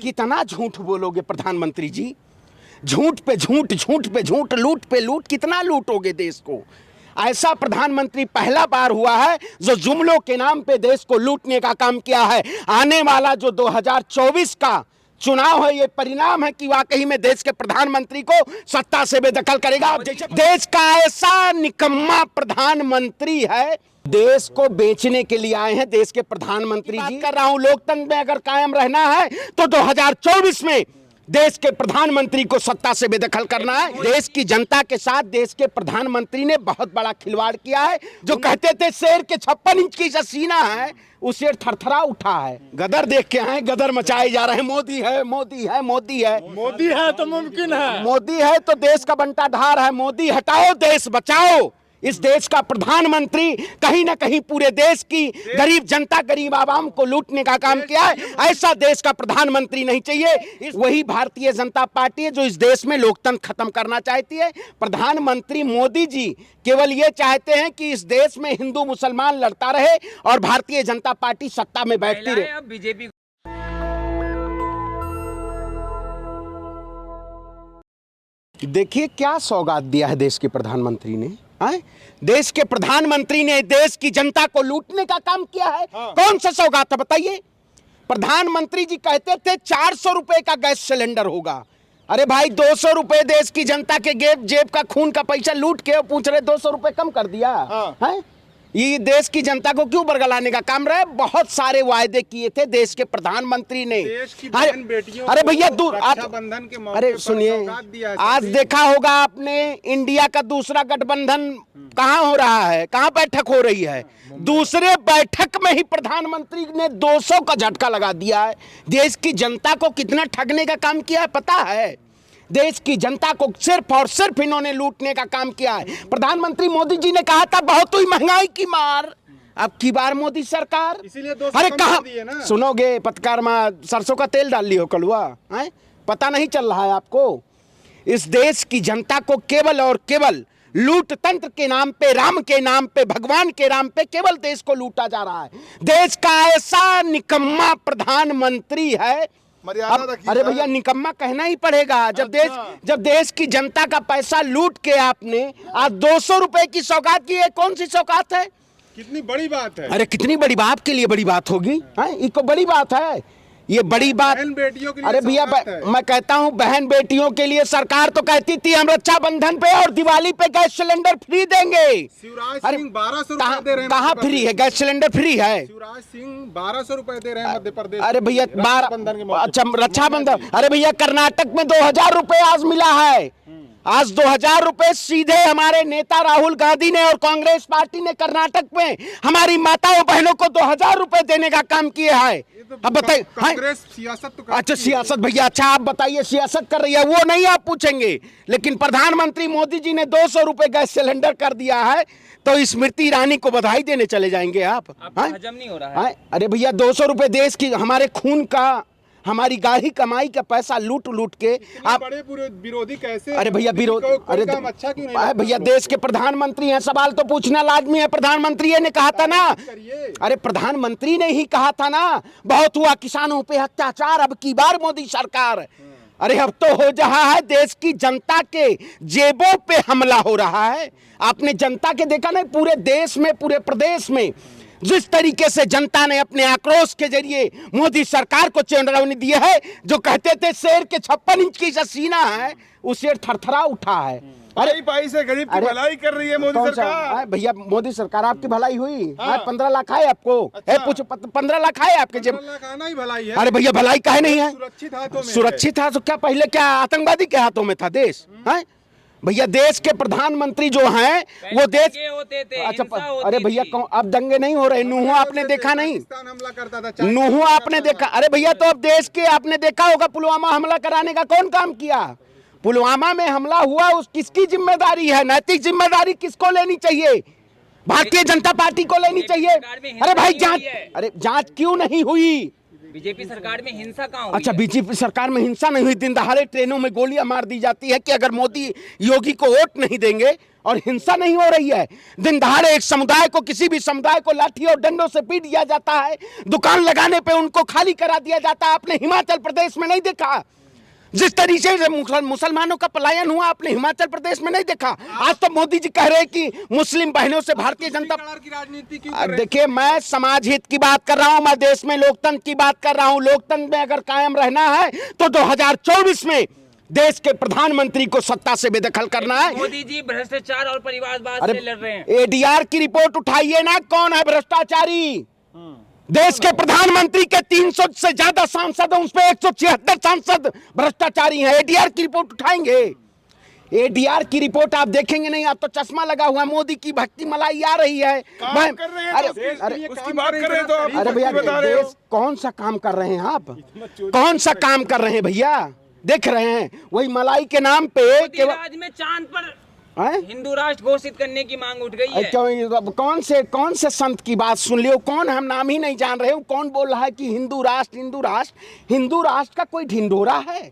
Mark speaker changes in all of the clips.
Speaker 1: कितना झूठ बोलोगे प्रधानमंत्री जी? झूठ पे झूठ, झूठ पे झूठ, लूट पे लूट, कितना लूटोगे देश को? ऐसा प्रधानमंत्री पहला बार हुआ है जो जुमलों के नाम पे देश को लूटने का काम किया है। आने वाला जो 2024 का चुनाव है, ये परिणाम है कि वाकई में देश के प्रधानमंत्री को सत्ता से बेदखल करेगा। देश का ऐसा निकम्मा प्रधानमंत्री है, देश को बेचने के लिए आए हैं देश के प्रधानमंत्री जी। कर रहा हूं, लोकतंत्र में अगर कायम रहना है तो 2024 में देश के प्रधानमंत्री को सत्ता से बेदखल करना है। देश की जनता के साथ देश के प्रधानमंत्री ने बहुत बड़ा खिलवाड़ किया है। जो कहते थे शेर के 56 इंच की जो सीना है, उस शेर थरथरा उठा है। गदर देख के आए, गदर मचाए जा रहे हैं। मोदी है, मोदी है, मोदी है,
Speaker 2: मोदी है तो मुमकिन है,
Speaker 1: मोदी है तो देश का बंटा ढार है। मोदी हटाओ, देश बचाओ। इस देश का प्रधानमंत्री कहीं ना कहीं पूरे देश की गरीब जनता, गरीब आवाम को लूटने का काम किया है। ऐसा देश का प्रधानमंत्री नहीं चाहिए। वही भारतीय जनता पार्टी है जो इस देश में लोकतंत्र खत्म करना चाहती है। प्रधानमंत्री मोदी जी केवल ये चाहते हैं कि इस देश में हिंदू मुसलमान लड़ता रहे और भारतीय जनता पार्टी सत्ता में बैठती रहे।
Speaker 3: अब बीजेपी
Speaker 1: देखिए क्या सौगात दिया है देश के प्रधानमंत्री ने। देश के प्रधानमंत्री ने देश की जनता को लूटने का काम किया है। कौन सा सौगात है बताइए? प्रधानमंत्री जी कहते थे 400 रुपए का गैस सिलेंडर होगा। अरे भाई 200 रुपए देश की जनता के जेब का खून का पैसा लूट के पूछ रहे 200 रुपए कम कर दिया है। ये देश की जनता को क्यों बरगलाने का काम रहा है? बहुत सारे वायदे किए थे देश के प्रधानमंत्री ने। अरे भैया दूर
Speaker 2: रक्षाबंधन के मौके
Speaker 1: अरे
Speaker 2: पर
Speaker 1: सुनिए,
Speaker 2: सौगात दिया है।
Speaker 1: आज देखा होगा आपने इंडिया का दूसरा गठबंधन कहां हो रहा है, कहां बैठक हो रही है? दूसरे बैठक में ही प्रधानमंत्री ने 200 का झटका लगा दिया है। देश की जनता को कितना ठगने का काम किया है पता है? देश की जनता को सिर्फ और सिर्फ इन्होंने लूटने का काम किया है। प्रधानमंत्री मोदी जी ने कहा था बहुत ही महंगाई की मार, अब की बार मोदी सरकार।
Speaker 2: इसीलिए 200
Speaker 1: अरे
Speaker 2: कम
Speaker 1: कहा
Speaker 2: कर दिए ना।
Speaker 1: सुनोगे पत्रकार में सरसों का तेल डाल लियो कलुआ है? पता नहीं चल रहा है आपको? इस देश की जनता को केवल और केवल लूट तंत्र के नाम पे, राम के नाम पे, भगवान के नाम पे केवल देश को लूटा जा रहा है। देश का ऐसा निकम्मा प्रधानमंत्री है। अरे भैया निकम्मा कहना ही पड़ेगा। जब देश की जनता का पैसा लूट के आपने आज 200 रुपए की सौगात की है। कौन सी सौगात है?
Speaker 2: कितनी बड़ी बात है।
Speaker 1: अरे कितनी बड़ी बात, आपके लिए बड़ी बात होगी, इसको बड़ी बात है ये बड़ी बात।
Speaker 2: बहन बेटियों के लिए
Speaker 1: अरे भैया मैं कहता हूं बहन बेटियों के लिए सरकार तो कहती थी हम रक्षाबंधन पे और दिवाली पे गैस सिलेंडर फ्री देंगे।
Speaker 2: शिवराज सिंह 1200 रुपए दे रहे हैं।
Speaker 1: कहाँ फ्री है? गैस सिलेंडर फ्री है।
Speaker 2: शिवराज सिंह 1200 रुपए दे रहे हैं मध्य प्रदेश।
Speaker 1: अरे भैया
Speaker 2: रक्षाबंधन के मौके
Speaker 1: अच्छा रक्षाबंधन। अरे भैया कर्नाटक में 2000 रुपए आज मिला है। आज 2000 रुपए सीधे हमारे नेता राहुल गांधी ने और कांग्रेस पार्टी ने कर्नाटक में हमारी माताओं बहनों को 2000 रुपए देने का काम किया है। अब बताइए,
Speaker 2: कांग्रेस सियासत तो
Speaker 1: अच्छा सियासत भैया, अच्छा आप बताइए सियासत कर रही है वो नहीं आप पूछेंगे, लेकिन प्रधानमंत्री मोदी जी ने 200 रुपए गैस सिलेंडर कर दिया है तो स्मृति ईरानी को बधाई देने चले जाएंगे आप?
Speaker 3: हजम नहीं हो रहा है।
Speaker 1: अरे भैया 200 रुपए देश की हमारे खून का, हमारी गाढ़ी कमाई का पैसा लूट लूट के आप
Speaker 2: बड़े पूरे विरोधी कैसे?
Speaker 1: अरे भैया विरोध, अरे
Speaker 2: अच्छा क्यों नहीं?
Speaker 1: भैया देश के प्रधानमंत्री हैं, सवाल तो पूछना लाजमी है। प्रधानमंत्री ने कहा था ना, अरे प्रधानमंत्री ने ही कहा था ना, बहुत हुआ किसानों पे अत्याचार, अब की बार मोदी सरकार। अरे अब तो हो रहा है देश की जनता के जेबों पे हमला हो रहा है। आपने जनता के देखा नहीं, पूरे देश में, पूरे प्रदेश में जिस तरीके से जनता ने अपने आक्रोश के जरिए मोदी सरकार को चेतावनी दी है। जो कहते थे शेर के 56 इंच की जो सीना है, उस शेर थरथरा उठा है।
Speaker 2: अरे भाई से गरीब की भलाई कर रही है मोदी सरकार।
Speaker 1: भैया मोदी सरकार आपकी भलाई हुई? 15 लाख आए आपको? अच्छा। पूछो 15 लाख आए आपके जेब?
Speaker 2: 15 लाख आना ही भलाई है।
Speaker 1: अरे भैया भलाई काहे नहीं है?
Speaker 2: सुरक्षित हाथों में,
Speaker 1: सुरक्षित था तो क्या पहले क्या आतंकवादी के हाथों में था देश? है भैया देश के प्रधानमंत्री जो हैं वो देश
Speaker 3: होते थे,
Speaker 1: अच्छा अरे भैया अब दंगे नहीं हो रहे। नूह आपने देखा नहीं?
Speaker 2: हमला करता था,
Speaker 1: नूह आपने देखा? अरे भैया तो अब देश के आपने देखा होगा पुलवामा हमला कराने का कौन काम किया? पुलवामा में हमला हुआ उस किसकी जिम्मेदारी है? नैतिक जिम्मेदारी किसको लेनी चाहिए? भारतीय जनता पार्टी को लेनी चाहिए। अरे भाई जांच, अरे जांच क्यों नहीं हुई?
Speaker 3: बीजेपी सरकार में हिंसा कहाँ हुई
Speaker 1: अच्छा,
Speaker 3: है?
Speaker 1: बीजेपी सरकार में हिंसा नहीं हुई, दिन दहाड़े ट्रेनों में गोलियां मार दी जाती है कि अगर मोदी योगी को वोट नहीं देंगे, और हिंसा नहीं हो रही है। दिन दहाड़े एक समुदाय को, किसी भी समुदाय को लाठी और डंडों से पीट दिया जाता है, दुकान लगाने पे उनको खाली करा दिया जाता है। आपने हिमाचल प्रदेश में नहीं देखा जिस तरीके से मुसलमानों का पलायन हुआ? आपने हिमाचल प्रदेश में नहीं देखा? आज तो मोदी जी कह रहे हैं कि मुस्लिम बहनों से भारतीय जनता
Speaker 2: की राजनीति क्यों कर रहे हैं?
Speaker 1: देखिए, मैं समाज हित की बात कर रहा हूं, मैं देश में लोकतंत्र की बात कर रहा हूं। लोकतंत्र में अगर कायम रहना है तो 2024 में देश के प्रधानमंत्री को सत्ता से बेदखल करना है।
Speaker 3: मोदी जी भ्रष्टाचार और परिवारवाद
Speaker 1: अरे
Speaker 3: से लड़ रहे हैं।
Speaker 1: एडीआर की रिपोर्ट उठाइए ना, कौन है भ्रष्टाचारी? देश के प्रधानमंत्री के 300 से ज्यादा सांसद हैं, उस पे 176 सांसद भ्रष्टाचारी हैं। एडीआर की रिपोर्ट उठाएंगे? एडीआर की रिपोर्ट आप देखेंगे नहीं, आप तो चश्मा लगा हुआ है। मोदी की भक्ति मलाई आ रही है।
Speaker 2: काम कर रहे हैं तो उसकी बात कर रहे हैं तो आप
Speaker 1: अरे भैया,
Speaker 2: बता रहे हो।
Speaker 1: देश कौन सा काम कर रहे हैं आप? कौन सा काम कर रहे हैं भैया? देख रहे हैं वही मलाई के नाम पे
Speaker 3: मोदी राज में चांद पर
Speaker 1: हैं?
Speaker 3: हिंदू राष्ट्र घोषित करने की मांग उठ गई है।
Speaker 1: क्यों? कौन से संत की बात सुन लियो? कौन? हम नाम ही नहीं जान रहे हो। कौन बोल रहा है कि हिंदू राष्ट्र, हिंदू राष्ट्र? हिंदू राष्ट्र का कोई ढिंढोरा है?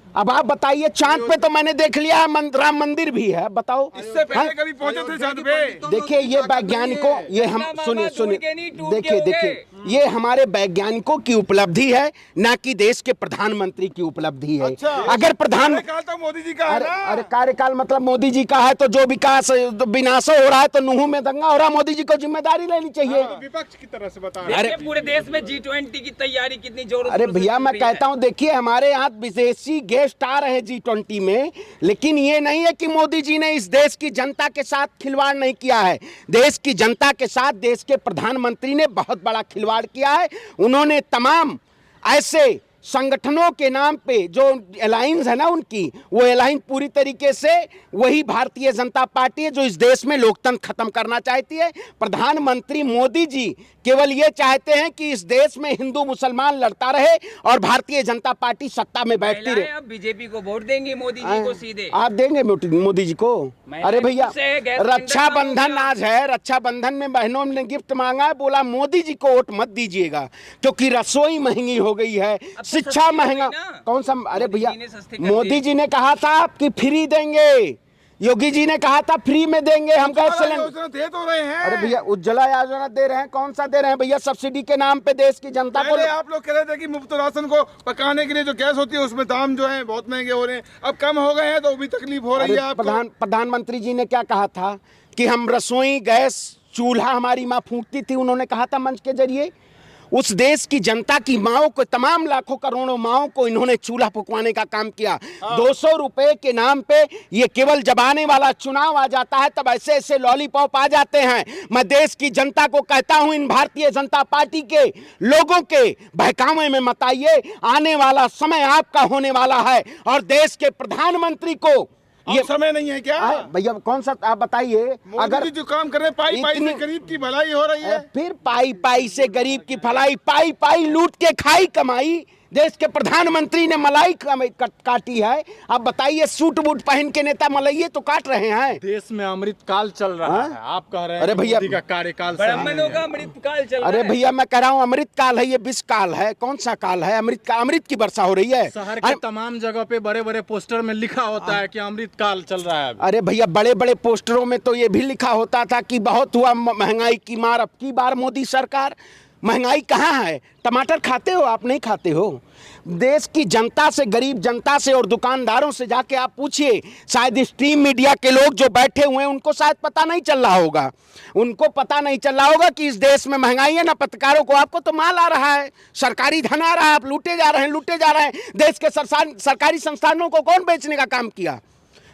Speaker 1: अब आप बताइए, चांद पे तो मैंने देख लिया है, राम मंदिर भी है, बताओ।
Speaker 2: इससे पहले कभी पहुंचे थे चांद पे?
Speaker 1: देखिए, ये वैज्ञानिकों, ये हम सुनिए, देखिए, ये हमारे वैज्ञानिकों की उपलब्धि है, ना कि देश के प्रधानमंत्री की उपलब्धि है।
Speaker 2: अच्छा,
Speaker 1: अगर
Speaker 2: कार्यकाल तो मोदी जी का है ना?
Speaker 1: अरे कार्यकाल मतलब मोदी जी का है, तो जो विकास विनाश हो रहा है, तो नूह में दंगा हो रहा है, मोदी जी को जिम्मेदारी लेनी चाहिए।
Speaker 2: विपक्ष की तरह से बता
Speaker 3: देखिए, पूरे देश में G20 की तैयारी कितनी जोरों
Speaker 1: अरे
Speaker 3: शोरों से
Speaker 1: भैया,
Speaker 3: चल
Speaker 1: मैं
Speaker 3: रही है।
Speaker 1: कहता हूं, देखिए, हमारे यहाँ विदेशी गेस्ट आ रहे हैं G20 में, लेकिन ये नहीं है कि मोदी जी ने इस देश की जनता के साथ खिलवाड़ नहीं किया है। देश की जनता के साथ देश के प्रधानमंत्री ने बहुत बड़ा खिलवाड़ किया है। उन्होंने तमाम ऐसे संगठनों के नाम पे जो अलायंस है ना उनकी, वो अलायंस पूरी तरीके से वही भारतीय जनता पार्टी है जो इस देश में लोकतंत्र खत्म करना चाहती है। प्रधानमंत्री मोदी जी केवल ये चाहते हैं कि इस देश में हिंदू मुसलमान लड़ता रहे और भारतीय जनता पार्टी सत्ता में बैठती रहे।
Speaker 3: अब बीजेपी को वोट देंगे मोदी जी को सीधे?
Speaker 1: आप देंगे मोदी जी को? अरे भैया, रक्षाबंधन आज है, रक्षाबंधन में बहनों ने गिफ्ट मांगा है, बोला मोदी जी को वोट मत दीजिएगा क्योंकि रसोई महंगी हो गई है, शिक्षा महंगा। कौन सा? अरे भैया, मोदी जी ने कहा था कि फ्री देंगे, योगी जी ने कहा था फ्री में देंगे हम गैस सिलेंडर।
Speaker 2: दे तो रहे हैं।
Speaker 1: अरे भैया, उज्ज्वला योजना दे रहे हैं, कौन सा दे रहे हैं भैया? सब्सिडी के नाम पे देश की जनता को।
Speaker 2: पहले आप लोग कह रहे थे कि मुफ्त राशन को पकाने के लिए जो गैस होती है उसमें दाम जो है बहुत महंगे हो रहे हैं, अब कम हो गए हैं तो भी तकलीफ हो रही है आपको।
Speaker 1: प्रधानमंत्री जी ने क्या कहा था कि हम रसोई गैस चूल्हा हमारी माँ फूंकती थी, उन्होंने कहा था मंच के जरिए, उस देश की जनता की माओं को, तमाम लाखों करोड़ों माओं को इन्होंने चूल्हा फुकवाने का काम किया। 200 रुपए के नाम पे ये केवल जब आने वाला चुनाव आ जाता है तब ऐसे ऐसे लॉलीपॉप आ जाते हैं। मैं देश की जनता को कहता हूं, इन भारतीय जनता पार्टी के लोगों के बहकावे में मत आइए। आने वाला समय आपका होने वाला है और देश के प्रधानमंत्री को
Speaker 2: ये समय नहीं है क्या
Speaker 1: भैया? कौन सा? आप बताइए।
Speaker 2: अगर जो काम कर रहे हैं पाई पाई से गरीब की भलाई हो रही है,
Speaker 1: फिर पाई पाई से गरीब की भलाई, पाई पाई लूट के खाई कमाई। देश के प्रधानमंत्री ने मलाई काटी है। आप बताइए, सूट बूट पहन के नेता मलाइये तो काट रहे हैं।
Speaker 4: देश में अमृतकाल चल रहा है, आप कह रहे हैं
Speaker 1: अरे भैया,
Speaker 4: मोदी का कार्यकाल
Speaker 3: ब्राह्मणों का अमृतकाल चल रहा है।
Speaker 1: अरे भैया, मैं कह रहा हूँ अमृतकाल है, ये विष काल है। कौन सा काल है? अमृत की वर्षा हो रही है।
Speaker 4: शहर के तमाम जगह पे बड़े बड़े पोस्टर में लिखा होता है कि अमृतकाल चल रहा है।
Speaker 1: अरे भैया, बड़े बड़े पोस्टरों में तो ये भी लिखा होता था कि बहुत हुआ महंगाई की मार। अब की बार मोदी सरकार, महंगाई कहाँ है? टमाटर खाते हो आप? नहीं खाते हो। देश की जनता से, गरीब जनता से और दुकानदारों से जाके आप पूछिए, शायद स्ट्रीम मीडिया के लोग जो बैठे हुए हैं उनको शायद पता नहीं चल रहा होगा, उनको पता नहीं चल रहा होगा कि इस देश में महंगाई है ना। पत्रकारों को, आपको तो माल आ रहा है, सरकारी धन आ रहा है, आप लूटे जा रहे हैं। देश के सरकारी संस्थानों को कौन बेचने का काम किया?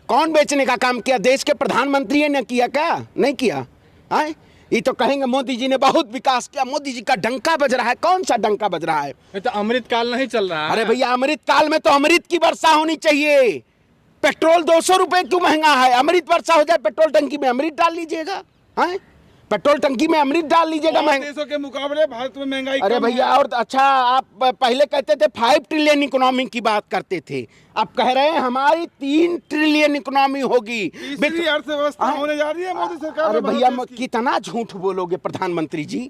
Speaker 1: कौन बेचने का काम किया? देश के प्रधानमंत्री ने किया क्या? नहीं किया है। ये तो कहेंगे मोदी जी ने बहुत विकास किया, मोदी जी का डंका बज रहा है। कौन सा डंका बज रहा है?
Speaker 4: ये तो अमृतकाल नहीं चल रहा है।
Speaker 1: अरे भैया, अमृत काल में तो अमृत की वर्षा होनी चाहिए। पेट्रोल 200 रुपए क्यों महंगा है? अमृत वर्षा हो जाए, पेट्रोल टंकी में अमृत डाल लीजिएगा। हैं? पेट्रोल टंकी में अमृत डाल लीजिएगा।
Speaker 2: देशों के मुकाबले भारत में महंगाई
Speaker 1: अरे भैया, और अच्छा, आप पहले कहते थे 5 ट्रिलियन इकोनॉमी की बात करते थे, अब कह रहे हैं हमारी 3 ट्रिलियन इकोनॉमी होगी।
Speaker 2: तीसरी अर्थव्यवस्था होने जा रही है मोदी सरकार।
Speaker 1: अरे भैया, कितना झूठ बोलोगे प्रधानमंत्री जी?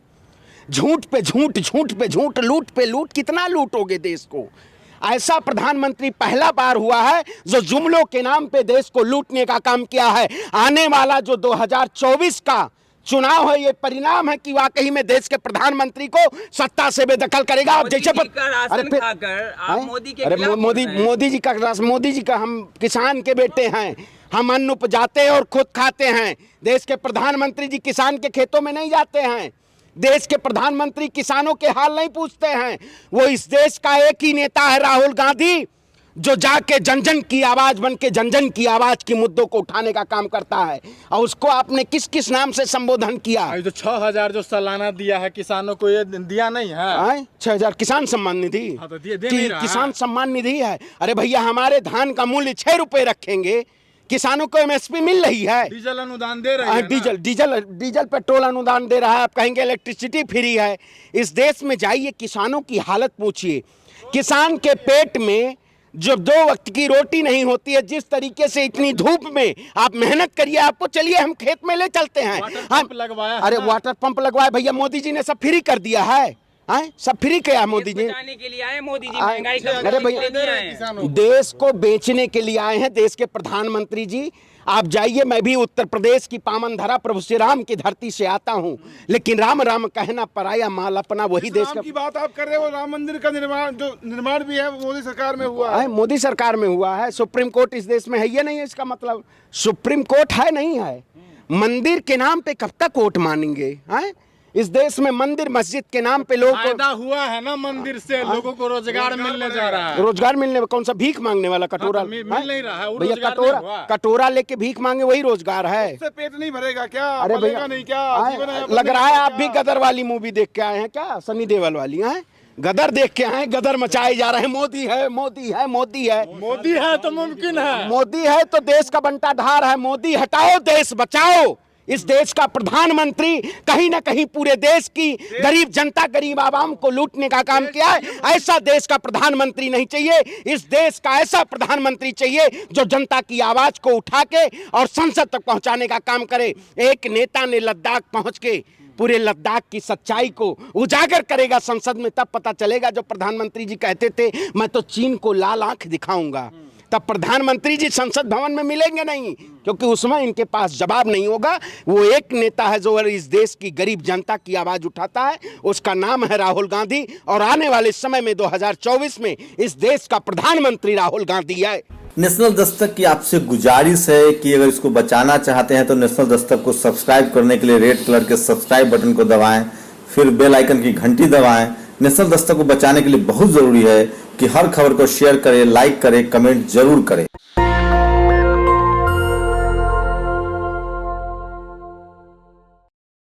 Speaker 1: झूठ पे झूठ, झूठ पे झूठ, लूट पे लूट, कितना लूटोगे देश को। ऐसा प्रधानमंत्री पहला बार हुआ है जो जुमलों के नाम पे देश को लूटने का काम किया है। आने वाला जो 2024 का चुनाव है, ये परिणाम है कि वाकई में देश के प्रधानमंत्री को सत्ता से बेदखल करेगा। आप जैसे मोदी जी का हम किसान के बेटे हैं, हम अन्न उपजाते हैं और खुद खाते हैं। देश के प्रधानमंत्री जी किसान के खेतों में नहीं जाते हैं। देश के प्रधानमंत्री किसानों के हाल नहीं पूछते हैं। वो इस देश का एक ही नेता है, राहुल गांधी, जो जाके जन जन की आवाज बन के जन जन की आवाज की मुद्दों को उठाने का काम करता है। और उसको आपने किस किस नाम से संबोधन किया?
Speaker 4: जो 6,000 जो सालाना दिया है किसानों को, ये दिया नहीं है।
Speaker 1: 6,000 किसान सम्मान निधि,
Speaker 4: हाँ, तो दे नहीं रहा
Speaker 1: किसान सम्मान निधि है। अरे भैया, हमारे धान का मूल्य 6 रुपए रखेंगे, किसानों को एमएसपी मिल रही है।
Speaker 4: डीजल अनुदान दे रहे हैं,
Speaker 1: डीजल पेट्रोल अनुदान दे रहा है। आप कहेंगे इलेक्ट्रिसिटी फ्री है। इस देश में जाइए, किसानों की हालत पूछिए। किसान के पेट में जो 2 वक्त की रोटी नहीं होती है, जिस तरीके से इतनी धूप में आप मेहनत करिए, आपको चलिए हम खेत में ले चलते हैं। हम
Speaker 4: लगवाया,
Speaker 1: अरे वाटर पंप लगवाया भैया, मोदी जी ने सब फ्री कर दिया है। सब फ्री किया मोदी जी
Speaker 3: के लिए आए। मोदी जी महंगाई का
Speaker 1: अरे भैया, देश को बेचने के लिए आए हैं देश के प्रधानमंत्री जी। आप जाइए, मैं भी उत्तर प्रदेश की पावन धरा प्रभु श्री राम की धरती से आता हूं, लेकिन राम राम कहना पराया माल अपना, वही देश
Speaker 2: की बात आप कर रहे हो। राम मंदिर का निर्माण भी है, वो मोदी सरकार में हुआ है।
Speaker 1: मोदी सरकार में हुआ है। सुप्रीम कोर्ट इस देश में है ये नहीं है, इसका मतलब सुप्रीम कोर्ट है नहीं है। मंदिर के नाम पे कब तक कोर्ट मानेंगे? इस देश में मंदिर मस्जिद के नाम पे लोग
Speaker 4: फायदा हुआ है ना, मंदिर से लोगों को रोजगार मिलने जा रहा है।
Speaker 1: रोजगार मिलने में कौन सा भीख मांगने वाला कटोरा
Speaker 4: मिल नहीं रहा है
Speaker 1: भैया। कटोरा लेके भीख मांगे वही रोजगार है।
Speaker 2: उससे पेट नहीं भरेगा क्या?
Speaker 1: अरे भैया
Speaker 2: नहीं क्या
Speaker 1: लग रहा है आप भी गदर वाली मूवी देख के आए हैं क्या? सनी देओल वाली हैं? गदर देख के आए, गदर मचाए जा रहे हैं। मोदी है, मोदी है, मोदी है,
Speaker 4: मोदी है तो मुमकिन है।
Speaker 1: मोदी है तो देश का बंटाढार है। मोदी हटाओ, देश बचाओ। इस देश का प्रधानमंत्री कहीं ना कहीं पूरे देश की गरीब जनता, गरीब आवाम को लूटने का काम किया है। ऐसा देश का प्रधानमंत्री नहीं चाहिए। इस देश का ऐसा प्रधानमंत्री चाहिए जो जनता की आवाज को उठा के और संसद तक पहुंचाने का काम करे। एक नेता ने लद्दाख पहुंच के पूरे लद्दाख की सच्चाई को उजागर करेगा संसद में, तब पता चलेगा। जो प्रधानमंत्री जी कहते थे मैं तो चीन को लाल आंख दिखाऊंगा, तब प्रधानमंत्री जी संसद भवन में मिलेंगे नहीं, क्योंकि उसमें इनके पास जवाब नहीं होगा। वो एक नेता है जो इस देश की गरीब जनता की आवाज उठाता है, उसका नाम है राहुल गांधी। और आने वाले समय में 2024 में इस देश का प्रधानमंत्री राहुल गांधी है।
Speaker 5: नेशनल दस्तक की आपसे गुजारिश है कि अगर इसको बचाना चाहते हैं तो नेशनल दस्तक को सब्सक्राइब करने के लिए रेड कलर के सब्सक्राइब बटन को दबाएं, फिर बेल आइकन की घंटी दबाएं। नेशनल दस्तक को बचाने के लिए बहुत जरूरी है कि हर खबर को शेयर करें, लाइक करें, कमेंट जरूर करें।